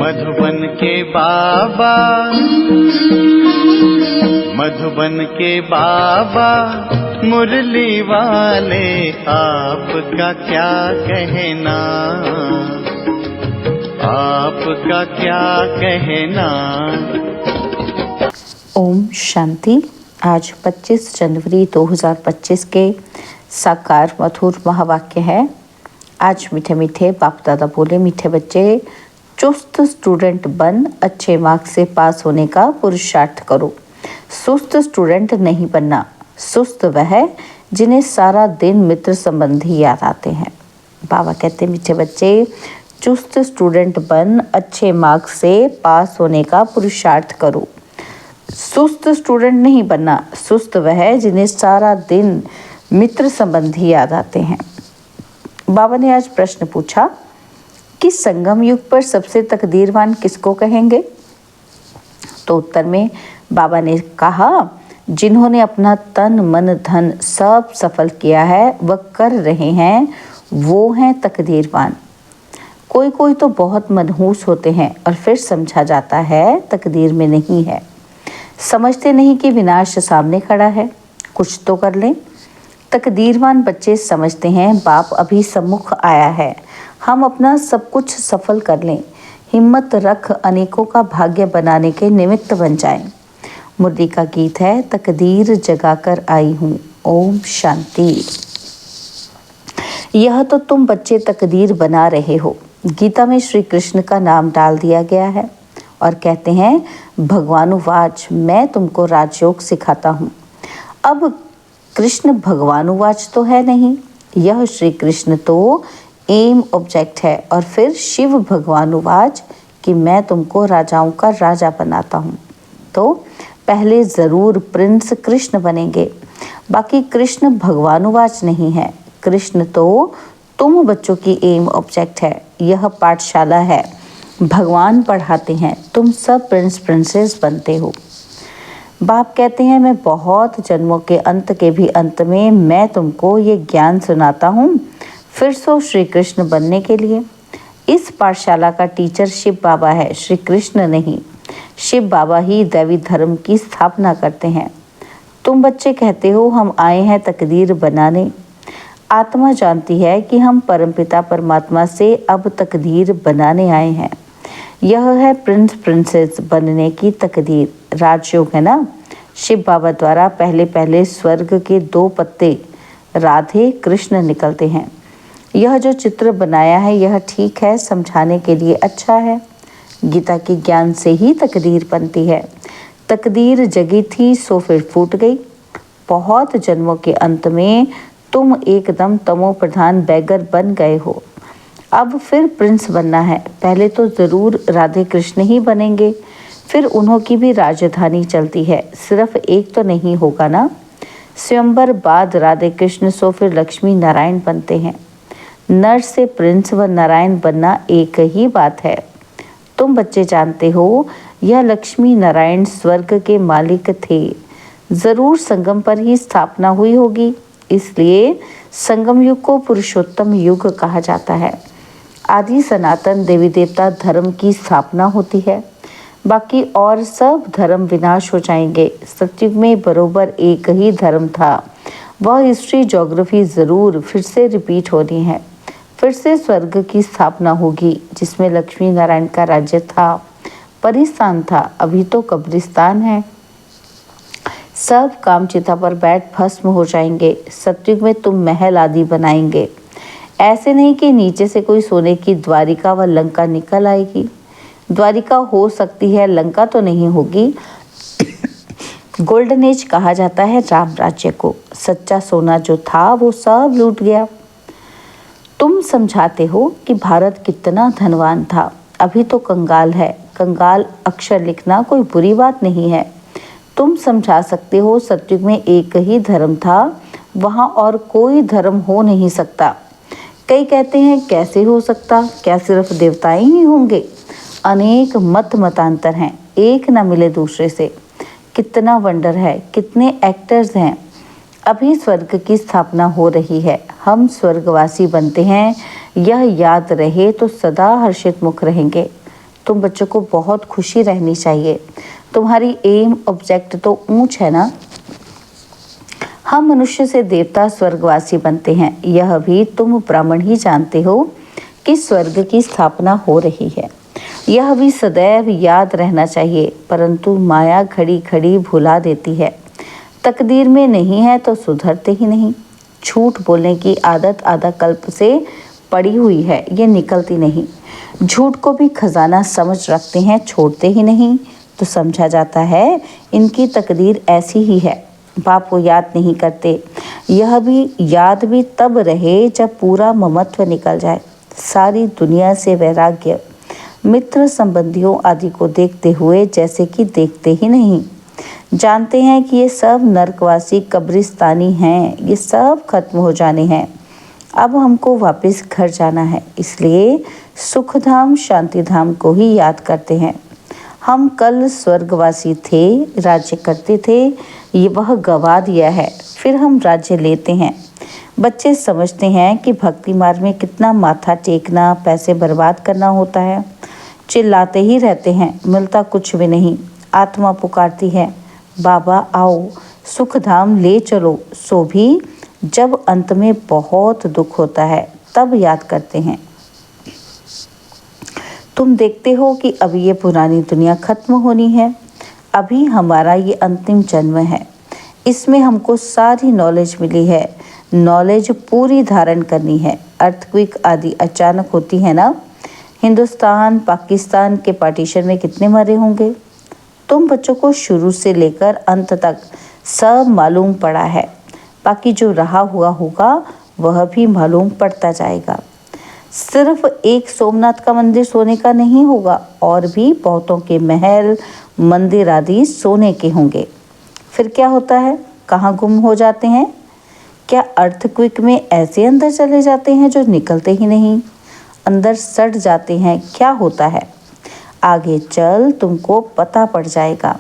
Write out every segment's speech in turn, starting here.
मधुबन के बाबा, मधुबन के बाबा मुरली वाले, आपका क्या कहना, आपका क्या कहना। ओम शांति। आज 25 जनवरी 2025 के साकार मधुर महावाक्य है। आज मीठे मीठे बाप दादा बोले, मीठे बच्चे चुस्त स्टूडेंट बन अच्छे मार्क्स से पास होने का पुरुषार्थ करो। सुस्त स्टूडेंट नहीं बनना। सुस्त वह है जिन्हें सारा दिन मित्र संबंधी याद आते हैं। बाबा कहते हैं, मीठे बच्चे चुस्त स्टूडेंट बन अच्छे मार्क्स से पास होने का पुरुषार्थ करो। सुस्त स्टूडेंट नहीं बनना। सुस्त वह है जिन्हें सारा दिन मित्र संबंधी याद आते हैं। बाबा ने आज प्रश्न पूछा कि संगम युग पर सबसे तकदीरवान किसको कहेंगे? तो उत्तर में बाबा ने कहा, जिन्होंने अपना तन मन धन सब सफल किया है, वह कर रहे हैं, वो हैं तकदीरवान। कोई कोई तो बहुत मनहूस होते हैं और फिर समझा जाता है तकदीर में नहीं है। समझते नहीं कि विनाश सामने खड़ा है, कुछ तो कर लें। तकदीरवान बच्चे समझते हैं बाप अभी सम्मुख आया है, हम अपना सब कुछ सफल कर लें। हिम्मत रख अनेकों का भाग्य बनाने के निमित्त बन जाएं। मुरली का गीत है, तकदीर जगाकर आई हूँ। ओम शांति। यह तो तुम बच्चे तकदीर बना रहे हो। गीता में श्री कृष्ण का नाम डाल दिया गया है और कहते हैं, भगवानुवाच, मैं तुमको राजयोग सिखाता हूँ। अब कृष्ण भगवानुवाच तो है नहीं, यह श्री कृष्ण तो एम ऑब्जेक्ट है। और फिर शिव भगवानुवाच कि मैं तुमको राजाओं का राजा बनाता हूँ। तो पहले ज़रूर प्रिंस कृष्ण बनेंगे, बाकी कृष्ण भगवानुवाच नहीं है। कृष्ण तो तुम बच्चों की एम ऑब्जेक्ट है। यह पाठशाला है, भगवान पढ़ाते हैं, तुम सब प्रिंस प्रिंसेस बनते हो। बाप कहते हैं, मैं बहुत जन्मों के अंत के भी अंत में मैं तुमको ये ज्ञान सुनाता हूँ, फिर सो श्री कृष्ण बनने के लिए। इस पाठशाला का टीचर शिव बाबा है, श्री कृष्ण नहीं। शिव बाबा ही दैवी धर्म की स्थापना करते हैं। तुम बच्चे कहते हो हम आए हैं तकदीर बनाने। आत्मा जानती है कि हम परमपिता परमात्मा से अब तकदीर बनाने आए हैं। यह है प्रिंस प्रिंसेस बनने की तकदीर, राजयोग है ना। शिव बाबा द्वारा पहले पहले स्वर्ग के 2 पत्ते राधे कृष्ण निकलते हैं। यह जो चित्र बनाया है यह ठीक है, समझाने के लिए अच्छा है। गीता के ज्ञान से ही तकदीर बनती है। तकदीर जगी थी सो फिर फूट गई। बहुत जन्मों के अंत में तुम एकदम तमो प्रधान बैगर बन गए हो। अब फिर प्रिंस बनना है। पहले तो ज़रूर राधे कृष्ण ही बनेंगे, फिर उन्हों की भी राजधानी चलती है, सिर्फ एक तो नहीं होगा ना। स्वयंवर बाद राधे कृष्ण सो फिर लक्ष्मी नारायण बनते हैं। नर से प्रिंस व नारायण बनना एक ही बात है। तुम बच्चे जानते हो यह लक्ष्मी नारायण स्वर्ग के मालिक थे। ज़रूर संगम पर ही स्थापना हुई होगी, इसलिए संगम युग को पुरुषोत्तम युग कहा जाता है। आदि सनातन देवी देवता धर्म की स्थापना होती है, बाकी और सब धर्म विनाश हो जाएंगे। सतयुग में बरोबर एक ही धर्म था। वह हिस्ट्री ज्योग्राफी ज़रूर फिर से रिपीट होनी है। फिर से स्वर्ग की स्थापना होगी जिसमें लक्ष्मी नारायण का राज्य था, परिस्थान था, अभी तो कब्रिस्तान है। सब कामचिता पर बैठ भस्म हो जाएंगे। सतयुग में तुम महल आदि बनाएंगे। ऐसे नहीं कि नीचे से कोई सोने की द्वारिका व लंका निकल आएगी। द्वारिका हो सकती है, लंका तो नहीं होगी। गोल्डन एज कहा जाता है राम राज्य को। सच्चा सोना जो था वो सब लूट गया। तुम समझाते हो कि भारत कितना धनवान था, अभी तो कंगाल है। कंगाल अक्षर लिखना कोई बुरी बात नहीं है। तुम समझा सकते हो सतयुग में एक ही धर्म था, वहाँ और कोई धर्म हो नहीं सकता। कई कहते हैं कैसे हो सकता, क्या सिर्फ देवताएं ही होंगे? अनेक मत मतांतर हैं, एक न मिले दूसरे से। कितना वंडर है, कितने एक्टर्स हैं। अभी स्वर्ग की स्थापना हो रही है, हम स्वर्गवासी बनते हैं, यह याद रहे तो सदा हर्षित मुख रहेंगे। तुम बच्चों को बहुत खुशी रहनी चाहिए। तुम्हारी एम ऑब्जेक्ट तो ऊंच है ना। हम मनुष्य से देवता स्वर्गवासी बनते हैं, यह भी तुम ब्राह्मण ही जानते हो कि स्वर्ग की स्थापना हो रही है। यह भी सदैव याद रहना चाहिए, परंतु माया घड़ी घड़ी भुला देती है। तकदीर में नहीं है तो सुधरते ही नहीं। झूठ बोलने की आदत आधा कल्प से पड़ी हुई है, ये निकलती नहीं। झूठ को भी खजाना समझ रखते हैं, छोड़ते ही नहीं। तो समझा जाता है इनकी तकदीर ऐसी ही है। बाप को याद नहीं करते। यह भी याद भी तब रहे जब पूरा ममत्व निकल जाए, सारी दुनिया से वैराग्य, मित्र संबंधियों आदि को देखते हुए जैसे कि देखते ही नहीं। जानते हैं कि ये सब नरकवासी कब्रिस्तानी हैं, ये सब खत्म हो जाने हैं। अब हमको वापस घर जाना है, इसलिए सुखधाम शांतिधाम को ही याद करते हैं। हम कल स्वर्गवासी थे, राज्य करते थे, ये वह गवा दिया है, फिर हम राज्य लेते हैं। बच्चे समझते हैं कि भक्ति मार्ग में कितना माथा टेकना, पैसे बर्बाद करना होता है। चिल्लाते ही रहते हैं, मिलता कुछ भी नहीं। आत्मा पुकारती है, बाबा आओ सुखधाम ले चलो, सो भी जब अंत में बहुत दुख होता है तब याद करते हैं। तुम देखते हो कि अब ये पुरानी दुनिया खत्म होनी है। अभी हमारा ये अंतिम जन्म है, इसमें हमको सारी नॉलेज मिली है। नॉलेज पूरी धारण करनी है। अर्थक्वेक आदि अचानक होती है ना। हिंदुस्तान पाकिस्तान के पार्टीशन में कितने मरे होंगे। तुम बच्चों को शुरू से लेकर अंत तक सब मालूम पड़ा है। बाकी जो रहा हुआ होगा वह भी मालूम पड़ता जाएगा। सिर्फ एक सोमनाथ का मंदिर सोने का नहीं होगा, और भी बहुतों के महल मंदिर आदि सोने के होंगे। फिर क्या होता है, कहाँ गुम हो जाते हैं? क्या अर्थक्वेक में ऐसे अंदर चले जाते हैं जो निकलते ही नहीं, अंदर सड़ जाते हैं? क्या होता है आगे चल तुमको पता पड़ जाएगा।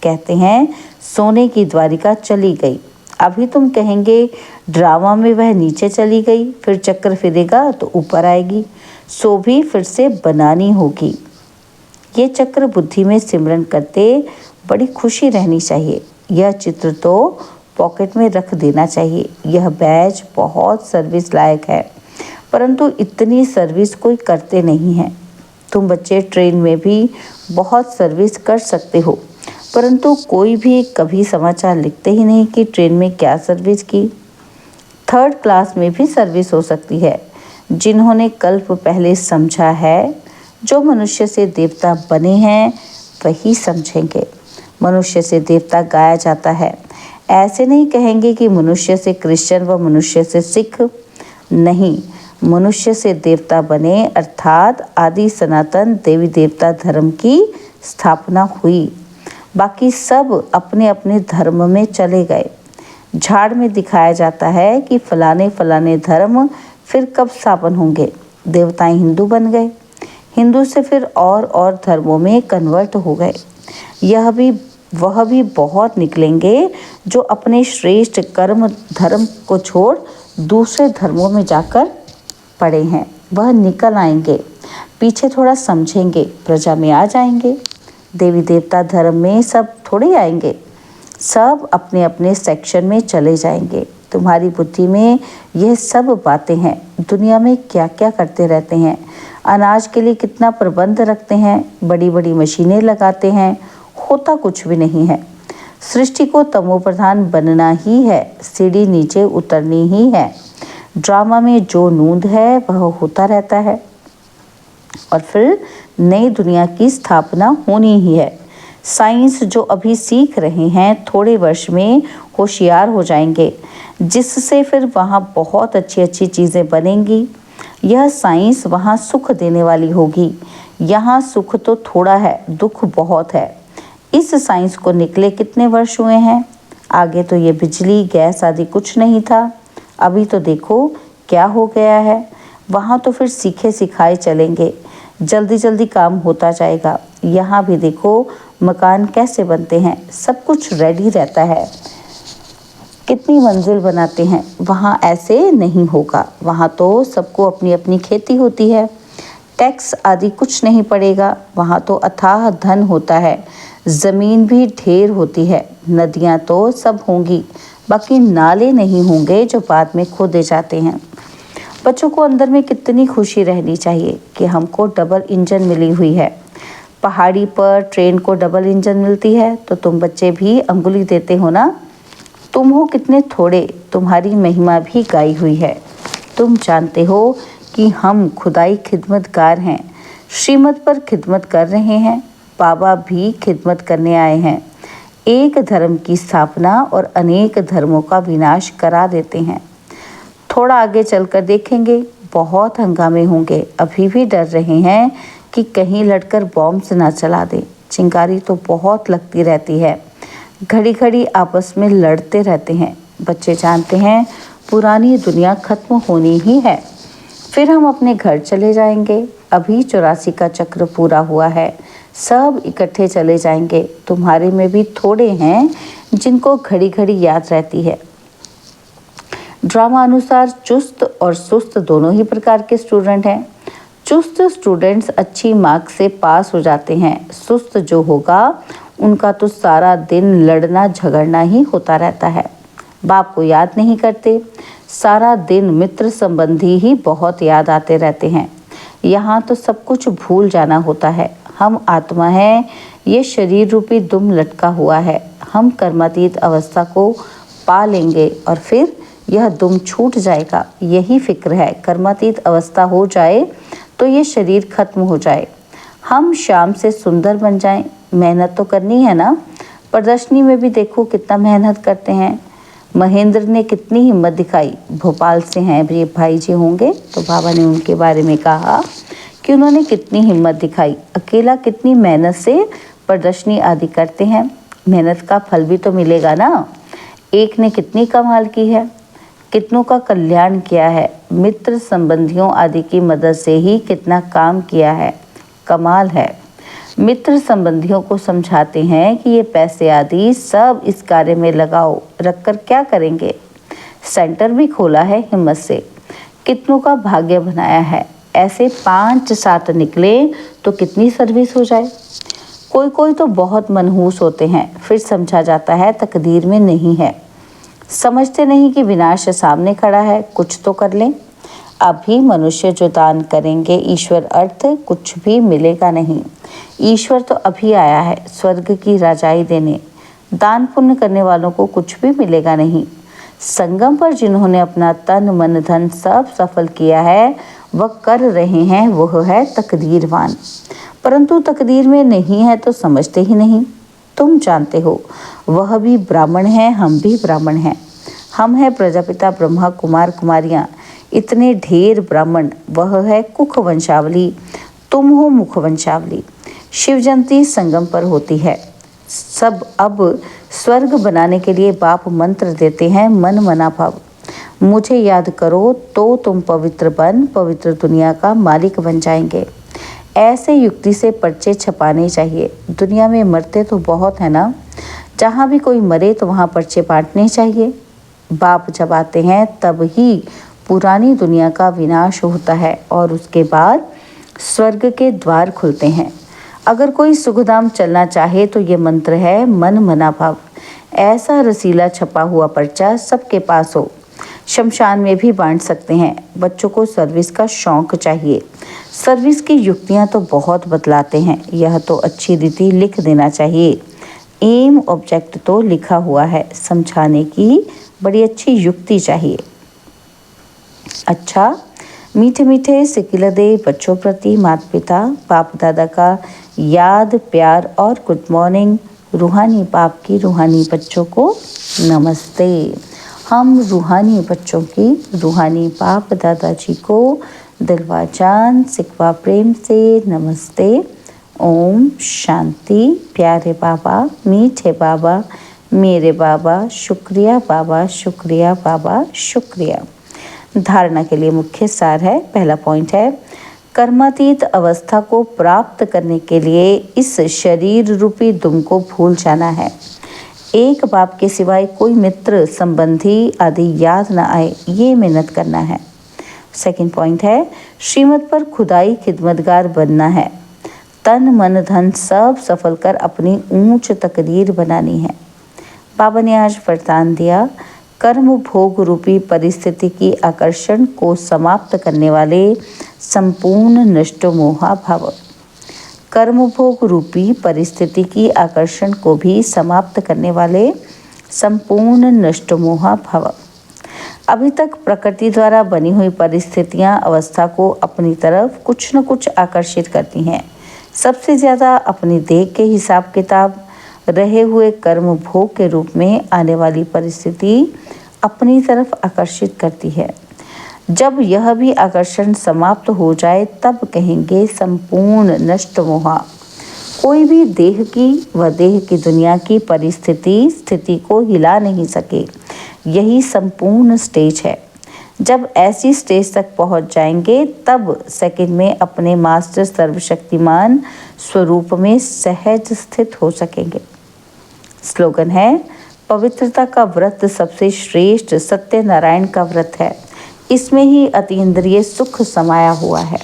कहते हैं सोने की द्वारिका चली गई। अभी तुम कहेंगे ड्रामा में वह नीचे चली गई, फिर चक्कर फिरेगा तो ऊपर आएगी, सो भी फिर से बनानी होगी। ये चक्र बुद्धि में सिमरन करते बड़ी खुशी रहनी चाहिए। यह चित्र तो पॉकेट में रख देना चाहिए। यह बैज बहुत सर्विस लायक है, परंतु इतनी सर्विस कोई करते नहीं है। तुम बच्चे ट्रेन में भी बहुत सर्विस कर सकते हो, परंतु कोई भी कभी समाचार लिखते ही नहीं कि ट्रेन में क्या सर्विस की। थर्ड क्लास में भी सर्विस हो सकती है। जिन्होंने कल्प पहले समझा है, जो मनुष्य से देवता बने हैं वही समझेंगे। मनुष्य से देवता गाया जाता है। ऐसे नहीं कहेंगे कि मनुष्य से क्रिश्चियन व मनुष्य से सिख, नहीं, मनुष्य से देवता बने अर्थात आदि सनातन देवी देवता धर्म की स्थापना हुई। बाकी सब अपने अपने धर्म में चले गए। झाड़ में दिखाया जाता है कि फलाने फलाने धर्म फिर कब स्थापन होंगे। देवताएं हिंदू बन गए, हिंदू से फिर और धर्मों में कन्वर्ट हो गए। वह भी बहुत निकलेंगे जो अपने श्रेष्ठ कर्म धर्म को छोड़ दूसरे धर्मों में जाकर पड़े हैं। वह निकल आएंगे, पीछे थोड़ा समझेंगे, प्रजा में आ जाएंगे। देवी देवता धर्म में सब थोड़े आएंगे, सब अपने अपने सेक्शन में चले जाएंगे। तुम्हारी बुद्धि में यह सब बातें हैं। दुनिया में क्या क्या करते रहते हैं, अनाज के लिए कितना प्रबंध रखते हैं, बड़ी बड़ी मशीनें लगाते हैं, होता कुछ भी नहीं है। सृष्टि को तमोप्रधान बनना ही है, सीढ़ी नीचे उतरनी ही है। ड्रामा में जो नूंद है वह होता रहता है, और फिर नई दुनिया की स्थापना होनी ही है। साइंस जो अभी सीख रहे हैं, थोड़े वर्ष में होशियार हो जाएंगे, जिससे फिर वहाँ बहुत अच्छी अच्छी चीज़ें बनेंगी। यह साइंस वहाँ सुख देने वाली होगी। यहाँ सुख तो थोड़ा है, दुख बहुत है। इस साइंस को निकले कितने वर्ष हुए हैं। आगे तो ये बिजली गैस आदि कुछ नहीं था, अभी तो देखो क्या हो गया है। वहाँ तो फिर सीखे सिखाए चलेंगे, जल्दी जल्दी काम होता जाएगा। यहाँ भी देखो मकान कैसे बनते हैं, सब कुछ रेडी रहता है, कितनी मंजिल बनाते हैं। वहाँ ऐसे नहीं होगा, वहाँ तो सबको अपनी अपनी खेती होती है। टैक्स आदि कुछ नहीं पड़ेगा। वहाँ तो अथाह धन होता है, ज़मीन भी ढेर होती है, नदियाँ तो सब होंगी, बाकी नाले नहीं होंगे जो बाद में खोदे जाते हैं। बच्चों को अंदर में कितनी खुशी रहनी चाहिए कि हमको डबल इंजन मिली हुई है। पहाड़ी पर ट्रेन को डबल इंजन मिलती है तो तुम बच्चे भी अंगुली देते हो ना। तुम हो कितने थोड़े, तुम्हारी महिमा भी गाई हुई है। तुम जानते हो कि हम खुदाई खिदमतगार हैं, श्रीमत पर खिदमत कर रहे हैं। बाबा भी खिदमत करने आए हैं, एक धर्म की स्थापना और अनेक धर्मों का विनाश करा देते हैं। थोड़ा आगे चलकर देखेंगे, बहुत हंगामे होंगे। अभी भी डर रहे हैं कि कहीं लड़कर बॉम्ब से ना चला दे। चिंगारी तो बहुत लगती रहती है, घड़ी घड़ी आपस में लड़ते रहते हैं। बच्चे जानते हैं पुरानी दुनिया खत्म होनी ही है, फिर हम अपने घर चले जाएंगे। अभी 84 का चक्र पूरा हुआ है, सब इकट्ठे चले जाएंगे। तुम्हारे में भी थोड़े हैं जिनको घड़ी घड़ी याद रहती है। ड्रामा अनुसार चुस्त और सुस्त दोनों ही प्रकार के स्टूडेंट हैं। चुस्त स्टूडेंट्स अच्छी मार्क्स से पास हो जाते हैं। सुस्त जो होगा उनका तो सारा दिन लड़ना झगड़ना ही होता रहता है, बाप को याद नहीं करते। सारा दिन मित्र संबंधी ही बहुत याद आते रहते हैं। यहाँ तो सब कुछ भूल जाना होता है। हम आत्मा हैं, ये शरीर रूपी दुम लटका हुआ है। हम कर्मातीत अवस्था को पा लेंगे और फिर यह दुम छूट जाएगा। यही फिक्र है, कर्मातीत अवस्था हो जाए तो ये शरीर खत्म हो जाए, हम शाम से सुंदर बन जाएं। मेहनत तो करनी है ना। प्रदर्शनी में भी देखो कितना मेहनत करते हैं। महेंद्र ने कितनी हिम्मत दिखाई। भोपाल से हैं ये भाई जी होंगे, तो बाबा ने उनके बारे में कहा कि उन्होंने कितनी हिम्मत दिखाई। अकेला कितनी मेहनत से प्रदर्शनी आदि करते हैं। मेहनत का फल भी तो मिलेगा ना। एक ने कितनी कमाल की है, कितनों का कल्याण किया है। मित्र संबंधियों आदि की मदद से ही कितना काम किया है, कमाल है। मित्र संबंधियों को समझाते हैं कि ये पैसे आदि सब इस कार्य में लगाओ, रखकर क्या करेंगे। सेंटर भी खोला है हिम्मत से, कितनों का भाग्य बनाया है। ऐसे 5-7 निकले तो कितनी सर्विस हो जाए। कोई कोई तो बहुत मनहूस होते हैं, फिर समझा जाता है तकदीर में नहीं है। समझते नहीं कि विनाश सामने खड़ा है, कुछ तो कर लें। अभी मनुष्य जो दान करेंगे ईश्वर अर्थ कुछ भी मिलेगा नहीं। ईश्वर तो अभी आया है स्वर्ग की राजाई देने। दान पुण्य करने वालों को कुछ भी मिलेगा नहीं। संगम पर जिन्होंने अपना तन मन धन सब सफल किया है, वह कर रहे हैं, वह है तकदीरवान। परंतु तकदीर में नहीं है तो समझते ही नहीं। तुम जानते हो वह भी ब्राह्मण है, हम भी ब्राह्मण हैं। हम हैं प्रजापिता ब्रह्मा कुमार कुमारियाँ, इतने ढेर ब्राह्मण। वह है कुख वंशावली, तुम हो मुख वंशावली। शिव जयंती संगम पर होती है। सब अब स्वर्ग बनाने के लिए बाप मंत्र देते हैं, मन मना भाव। मुझे याद करो तो तुम पवित्र बन पवित्र दुनिया का मालिक बन जाएंगे। ऐसे युक्ति से पर्चे छपाने चाहिए। दुनिया में मरते तो बहुत है ना, जहाँ भी कोई मरे तो वहाँ पर्चे बांटने चाहिए। बाप जब आते हैं तब ही पुरानी दुनिया का विनाश होता है और उसके बाद स्वर्ग के द्वार खुलते हैं। अगर कोई सुखधाम चलना चाहे तो ये मंत्र है, मन मना भाव। ऐसा रसीला छपा हुआ पर्चा सबके पास हो, शमशान में भी बांट सकते हैं। बच्चों को सर्विस का शौक चाहिए। सर्विस की युक्तियां तो बहुत बतलाते हैं, यह तो अच्छी रीति लिख देना चाहिए। एम ऑब्जेक्ट तो लिखा हुआ है, समझाने की बड़ी अच्छी युक्ति चाहिए। अच्छा, मीठे मीठे सिकिलदे बच्चों प्रति माता पिता बाप दादा का याद प्यार और गुड मॉर्निंग। रूहानी बाप की रूहानी बच्चों को नमस्ते। हम रूहानी बच्चों की रूहानी बाप दादाजी को दिलवा जान सिकवा प्रेम से नमस्ते। ओम शांति। प्यारे बाबा, मीठे बाबा, मेरे बाबा, शुक्रिया बाबा, शुक्रिया बाबा, शुक्रिया। धारणा के लिए मुख्य सार है। पहला पॉइंट है, कर्मातीत अवस्था को प्राप्त करने के लिए इस शरीर रूपी दुम को भूल जाना है। एक बाप के सिवाय कोई मित्र संबंधी आदि याद न आए, ये मेहनत करना है। सेकंड पॉइंट है श्रीमत पर खुदाई खिदमतगार बनना है। तन मन धन सब सफल कर अपनी ऊंच तकदीर बनानी है। बाबा ने आज वरदान दिया, कर्म भोग रूपी परिस्थिति की आकर्षण को समाप्त करने वाले संपूर्ण नष्ट मोहा भाव। कर्म भोग रूपी परिस्थिति की आकर्षण को भी समाप्त करने वाले संपूर्ण नष्ट मोहा भाव। अभी तक प्रकृति द्वारा बनी हुई परिस्थितियां अवस्था को अपनी तरफ कुछ न कुछ आकर्षित करती हैं। सबसे ज़्यादा अपनी देह के हिसाब किताब रहे हुए कर्म भोग के रूप में आने वाली परिस्थिति अपनी तरफ आकर्षित करती है। जब यह भी आकर्षण समाप्त हो जाए तब कहेंगे संपूर्ण नष्ट मोहा। कोई भी देह की व देह की दुनिया की स्थिति को हिला नहीं सके। यही संपूर्ण स्टेज है। जब ऐसी स्टेज तक पहुंच जाएंगे तब सेकंड में अपने मास्टर सर्वशक्तिमान स्वरूप में सहज स्थित हो सकेंगे। स्लोगन है, पवित्रता का व्रत सबसे श्रेष्ठ सत्यनारायण का व्रत है। इसमें ही अतीन्द्रिय सुख समाया हुआ है।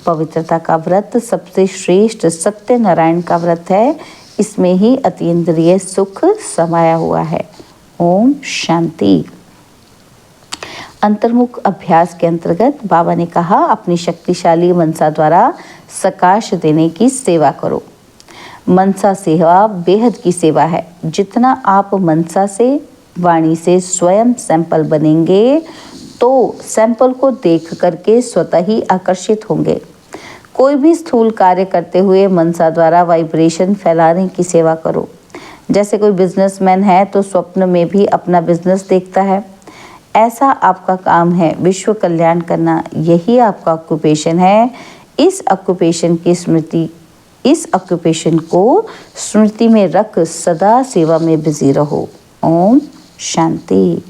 पवित्रता का व्रत सबसे श्रेष्ठ सत्यनारायण का व्रत है। इसमें ही अतीन्द्रिय सुख समाया हुआ है। ओम शांति। अंतर्मुख अभ्यास के अंतर्गत बाबा ने कहा, अपनी शक्तिशाली मनसा द्वारा सकाश देने की सेवा करो। मनसा सेवा बेहद की सेवा है। जितना आप मनसा से वाणी से स्वयं सैंपल बनेंगे तो सैंपल को देख करके स्वतः ही आकर्षित होंगे। कोई भी स्थूल कार्य करते हुए मनसा द्वारा वाइब्रेशन फैलाने की सेवा करो। जैसे कोई बिजनेसमैन है तो स्वप्न में भी अपना बिजनेस देखता है। ऐसा आपका काम है विश्व कल्याण करना। यही आपका ऑक्यूपेशन है। इस ऑक्यूपेशन को स्मृति में रख सदा सेवा में बिजी रहो। ओम शांति।